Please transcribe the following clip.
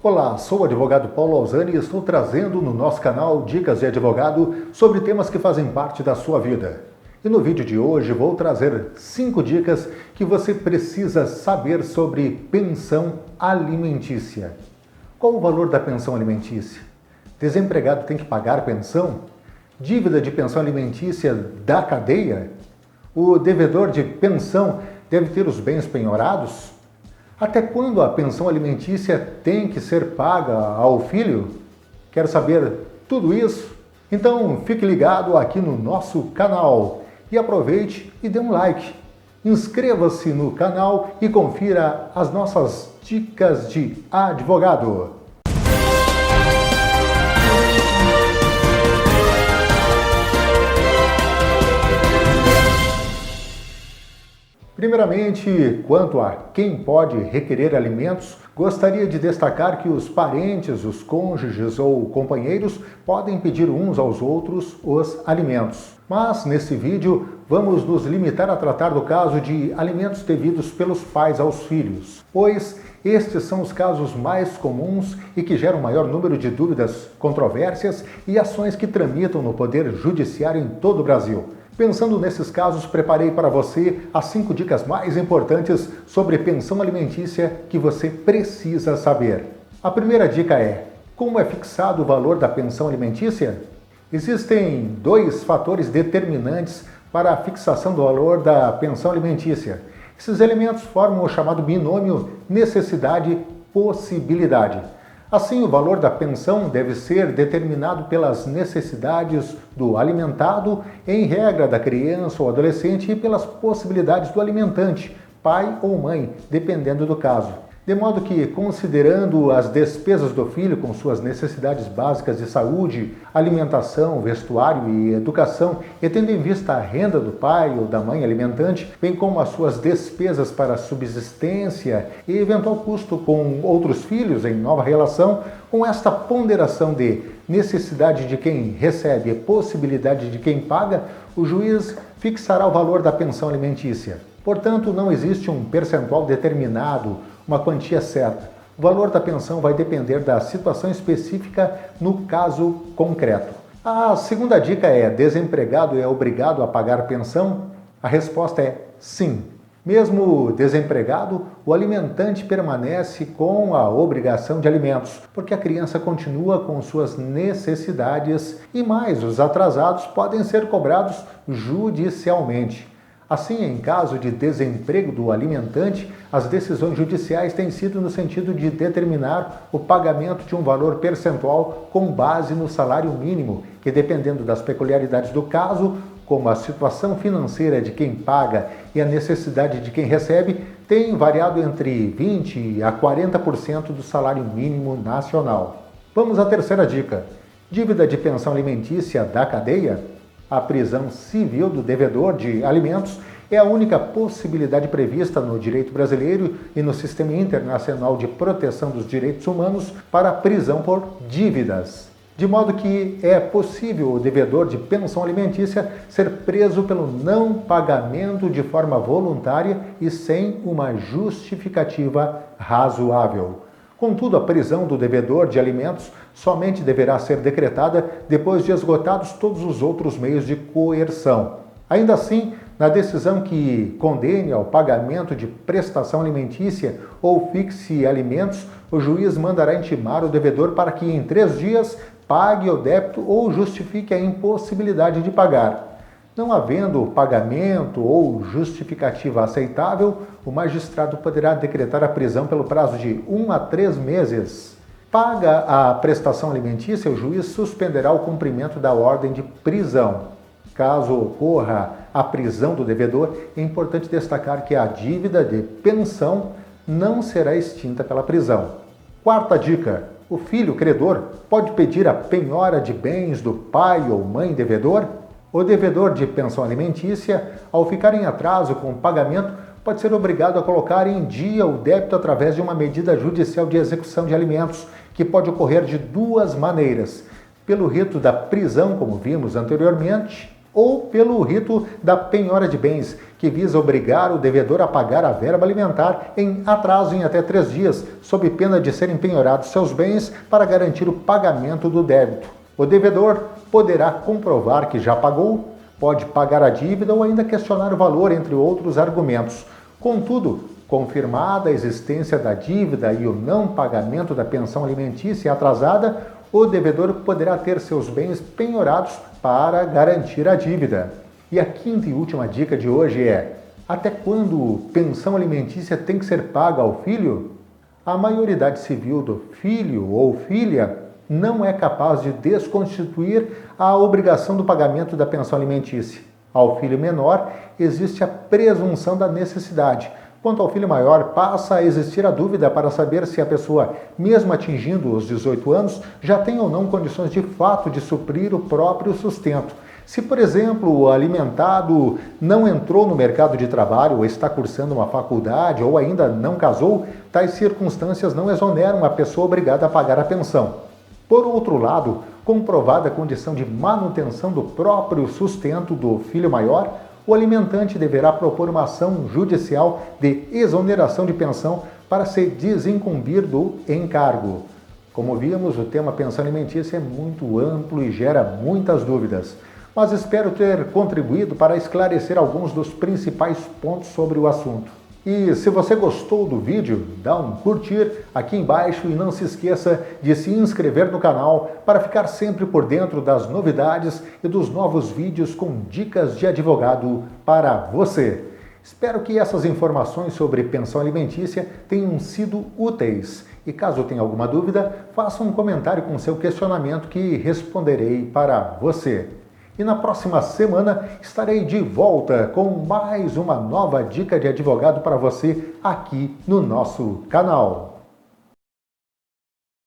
Olá, sou o advogado Paulo Alzani e estou trazendo no nosso canal dicas de advogado sobre temas que fazem parte da sua vida. E no vídeo de hoje vou trazer 5 dicas que você precisa saber sobre pensão alimentícia. Qual o valor da pensão alimentícia? Desempregado tem que pagar pensão? Dívida de pensão alimentícia da cadeia? O devedor de pensão deve ter os bens penhorados? Até quando a pensão alimentícia tem que ser paga ao filho? Quer saber tudo isso? Então fique ligado aqui no nosso canal e aproveite e dê um like. Inscreva-se no canal e confira as nossas dicas de advogado. Primeiramente, quanto a quem pode requerer alimentos, gostaria de destacar que os parentes, os cônjuges ou companheiros podem pedir uns aos outros os alimentos. Mas, nesse vídeo, vamos nos limitar a tratar do caso de alimentos devidos pelos pais aos filhos, pois estes são os casos mais comuns e que geram maior número de dúvidas, controvérsias e ações que tramitam no Poder Judiciário em todo o Brasil. Pensando nesses casos, preparei para você as 5 dicas mais importantes sobre pensão alimentícia que você precisa saber. A primeira dica é: como é fixado o valor da pensão alimentícia? Existem 2 fatores determinantes para a fixação do valor da pensão alimentícia. Esses elementos formam o chamado binômio necessidade-possibilidade. Assim, o valor da pensão deve ser determinado pelas necessidades do alimentado, em regra da criança ou adolescente, e pelas possibilidades do alimentante, pai ou mãe, dependendo do caso. De modo que, considerando as despesas do filho com suas necessidades básicas de saúde, alimentação, vestuário e educação, e tendo em vista a renda do pai ou da mãe alimentante, bem como as suas despesas para subsistência e eventual custo com outros filhos em nova relação, com esta ponderação de necessidade de quem recebe e possibilidade de quem paga, o juiz fixará o valor da pensão alimentícia. Portanto, não existe um percentual determinado, uma quantia certa. O valor da pensão vai depender da situação específica no caso concreto. A segunda dica é: desempregado é obrigado a pagar pensão? A resposta é sim. Mesmo desempregado, o alimentante permanece com a obrigação de alimentos, porque a criança continua com suas necessidades e mais, os atrasados podem ser cobrados judicialmente. Assim, em caso de desemprego do alimentante, as decisões judiciais têm sido no sentido de determinar o pagamento de um valor percentual com base no salário mínimo, que, dependendo das peculiaridades do caso, como a situação financeira de quem paga e a necessidade de quem recebe, tem variado entre 20% a 40% do salário mínimo nacional. Vamos à terceira dica: dívida de pensão alimentícia da cadeia? A prisão civil do devedor de alimentos é a única possibilidade prevista no direito brasileiro e no Sistema Internacional de Proteção dos Direitos Humanos para a prisão por dívidas. De modo que é possível o devedor de pensão alimentícia ser preso pelo não pagamento de forma voluntária e sem uma justificativa razoável. Contudo, a prisão do devedor de alimentos somente deverá ser decretada depois de esgotados todos os outros meios de coerção. Ainda assim, na decisão que condene ao pagamento de prestação alimentícia ou fixe alimentos, o juiz mandará intimar o devedor para que em 3 dias pague o débito ou justifique a impossibilidade de pagar. Não havendo pagamento ou justificativa aceitável, o magistrado poderá decretar a prisão pelo prazo de 1 a 3 meses. Paga a prestação alimentícia, o juiz suspenderá o cumprimento da ordem de prisão. Caso ocorra a prisão do devedor, é importante destacar que a dívida de pensão não será extinta pela prisão. Quarta dica: o filho credor pode pedir a penhora de bens do pai ou mãe devedor? O devedor de pensão alimentícia, ao ficar em atraso com o pagamento, pode ser obrigado a colocar em dia o débito através de uma medida judicial de execução de alimentos, que pode ocorrer de 2 maneiras: pelo rito da prisão, como vimos anteriormente, ou pelo rito da penhora de bens, que visa obrigar o devedor a pagar a verba alimentar em atraso em até 3 dias, sob pena de serem penhorados seus bens para garantir o pagamento do débito. O devedor poderá comprovar que já pagou, pode pagar a dívida ou ainda questionar o valor, entre outros argumentos. Contudo, confirmada a existência da dívida e o não pagamento da pensão alimentícia atrasada, o devedor poderá ter seus bens penhorados para garantir a dívida. E a quinta e última dica de hoje é: até quando pensão alimentícia tem que ser paga ao filho? A maioridade civil do filho ou filha não é capaz de desconstituir a obrigação do pagamento da pensão alimentícia. Ao filho menor, existe a presunção da necessidade. Quanto ao filho maior, passa a existir a dúvida para saber se a pessoa, mesmo atingindo os 18 anos, já tem ou não condições de fato de suprir o próprio sustento. Se, por exemplo, o alimentado não entrou no mercado de trabalho ou está cursando uma faculdade ou ainda não casou, tais circunstâncias não exoneram a pessoa obrigada a pagar a pensão. Por outro lado, comprovada a condição de manutenção do próprio sustento do filho maior, o alimentante deverá propor uma ação judicial de exoneração de pensão para se desincumbir do encargo. Como vimos, o tema pensão alimentícia é muito amplo e gera muitas dúvidas, mas espero ter contribuído para esclarecer alguns dos principais pontos sobre o assunto. E se você gostou do vídeo, dá um curtir aqui embaixo e não se esqueça de se inscrever no canal para ficar sempre por dentro das novidades e dos novos vídeos com dicas de advogado para você. Espero que essas informações sobre pensão alimentícia tenham sido úteis. E caso tenha alguma dúvida, faça um comentário com seu questionamento que responderei para você. E na próxima semana estarei de volta com mais uma nova dica de advogado para você aqui no nosso canal.